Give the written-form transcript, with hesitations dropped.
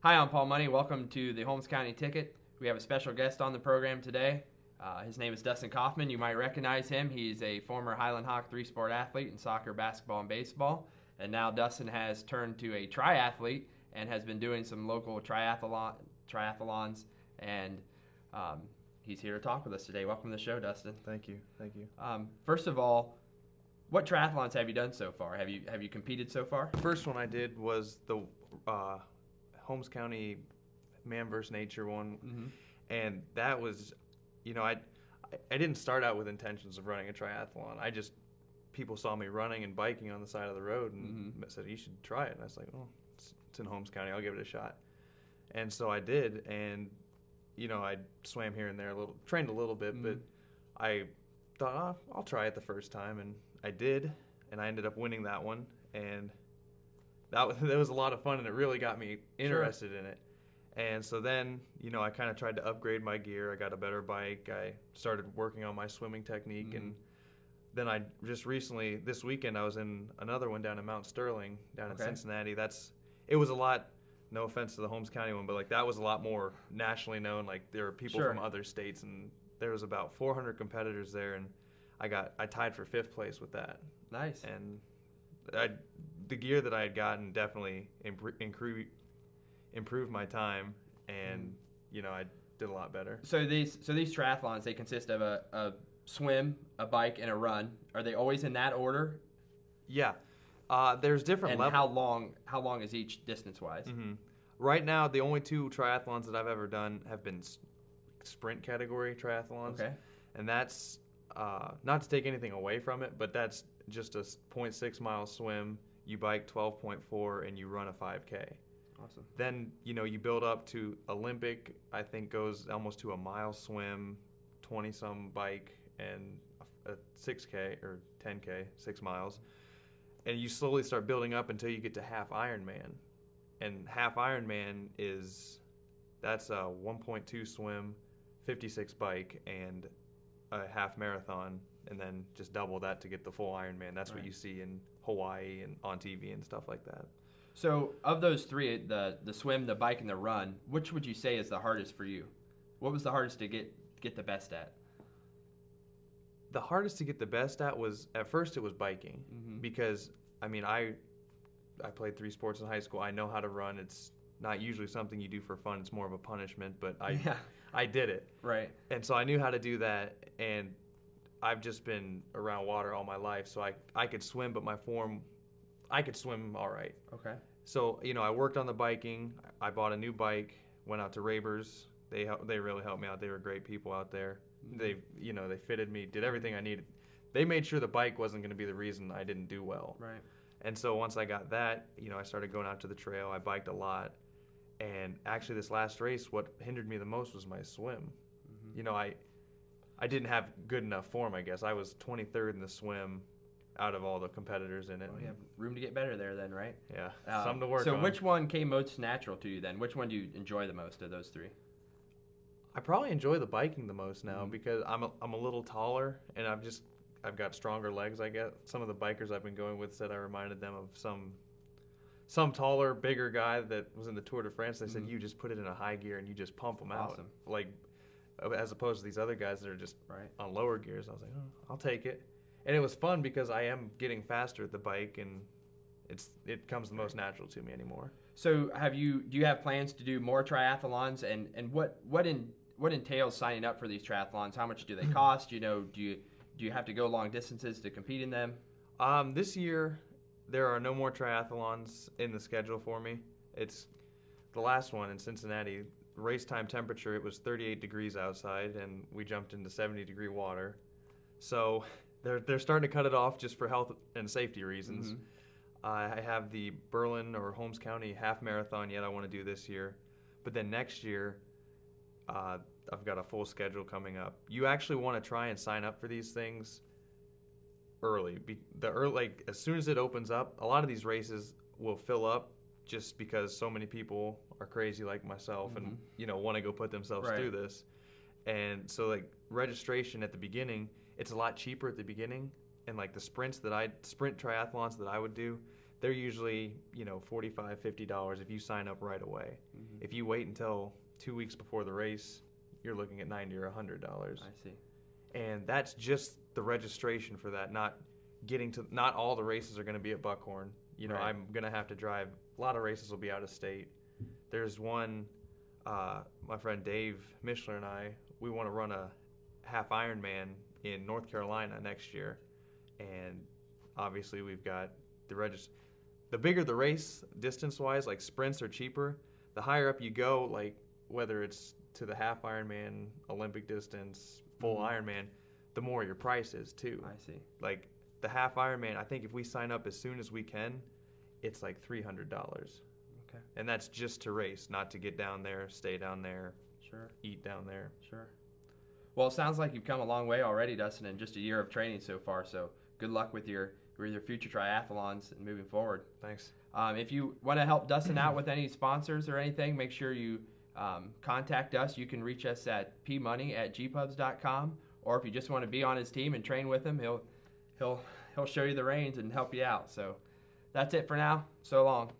Hi, I'm Paul Money. Welcome to the Holmes County Ticket. We have a special guest on the program today. His name is Dustin Kauffman. You might recognize him. He's a former Highland Hawk three-sport athlete in soccer, basketball, and baseball. And now Dustin has turned to a triathlete and has been doing some local triathlons. And he's here to talk with us today. Welcome to the show, Dustin. Thank you. First of all, what triathlons have you done so far? Have you competed so far? First one I did was the Holmes County Man vs. Nature one, and that was, I didn't start out with intentions of running a triathlon. People saw me running and biking on the side of the road and said, you should try it. And I was like, oh, it's in Holmes County, I'll give it a shot. And so I did, and I swam here and there trained a little bit, but I thought, I'll try it the first time, and I did, and I ended up winning that one, and that was a lot of fun, and it really got me interested in it. And so then, I kind of tried to upgrade my gear. I got a better bike. I started working on my swimming technique, and then I just recently, this weekend, I was in another one down in Mount Sterling, down in Cincinnati. It was a lot, no offense to the Holmes County one, but that was a lot more nationally known. There were people from other states, and there was about 400 competitors there, and I tied for 5th place with that. Nice. And the gear that I had gotten definitely improved my time, and I did a lot better. So these triathlons, they consist of a swim, a bike, and a run. Are they always in that order? Yeah. There's different levels. And how long is each distance-wise? Right now, the only 2 triathlons that I've ever done have been sprint category triathlons. Okay. And that's not to take anything away from it, but that's just a 0.6 mile swim. You bike 12.4 and you run a 5K. Awesome. Then you build up to Olympic. I think goes almost to a mile swim, 20-some bike, and a 6K or 10K, 6 miles. And you slowly start building up until you get to half Ironman. And half Ironman that's a 1.2 swim, 56 bike, and a half marathon, and then just double that to get the full Ironman. That's what you see in Hawaii and on TV and stuff like that. So of those 3, the swim, the bike, and the run, which would you say is the hardest for you? What was the hardest to get the best at? The hardest to get the best at was, at first it was biking, because I played 3 sports in high school. I know how to run. It's not usually something you do for fun. It's more of a punishment, but I did it. Right. And so I knew how to do that, and I've just been around water all my life, so I could swim, but I could swim all right. Okay. So, I worked on the biking. I bought a new bike, went out to Rabers. They really helped me out. They were great people out there. They fitted me, did everything I needed. They made sure the bike wasn't going to be the reason I didn't do well. Right. And so once I got that, I started going out to the trail. I biked a lot. And actually this last race, what hindered me the most was my swim. I didn't have good enough form, I guess. I was 23rd in the swim out of all the competitors in it. Well, you have room to get better there then, right? Yeah, something to work on. So which one came most natural to you then? Which one do you enjoy the most of those 3? I probably enjoy the biking the most now because I'm a little taller, and I've got stronger legs, I guess. Some of the bikers I've been going with said I reminded them of some taller, bigger guy that was in the Tour de France. They said, you just put it in a high gear and you just pump them out. As opposed to these other guys that are just on lower gears. I was like, oh, I'll take it. And it was fun because I am getting faster at the bike, and it comes the most natural to me anymore. So do you have plans to do more triathlons, and what entails signing up for these triathlons? How much do they cost? Do you have to go long distances to compete in them? This year there are no more triathlons in the schedule for me. It's the last one in Cincinnati. Race time temperature, it was 38 degrees outside, and we jumped into 70-degree water. So they're starting to cut it off just for health and safety reasons. I have the Berlin or Holmes County half marathon yet I want to do this year. But then next year, I've got a full schedule coming up. You actually want to try and sign up for these things early. As soon as it opens up, a lot of these races will fill up just because so many people are crazy like myself and want to go put themselves through this. And so registration at the beginning, it's a lot cheaper at the beginning, and the sprint triathlons that I would do, they're usually, $45, $50 if you sign up right away. Mm-hmm. If you wait until 2 weeks before the race, you're looking at $90 or $100. I see. And that's just the registration for that. Not all the races are going to be at Buckhorn. Right. I'm going to have to drive. A lot of races will be out of state. There's one, my friend Dave Mishler and we want to run a half Ironman in North Carolina next year. And obviously we've got the bigger the race distance-wise, like sprints are cheaper. The higher up you go, like whether it's to the half Ironman, Olympic distance, full Ironman, the more your price is too. I see. Like the half Ironman, I think if we sign up as soon as we can, it's like $300. Okay. And that's just to race, not to get down there, stay down there, Sure. eat down there. Sure. Well, it sounds like you've come a long way already, Dustin, in just a year of training so far. So good luck with your future triathlons and moving forward. Thanks. If you want to help Dustin out with any sponsors or anything, make sure you contact us. You can reach us at pmoney@gpubs.com, or if you just want to be on his team and train with him, he'll show you the reins and help you out. So that's it for now. So long.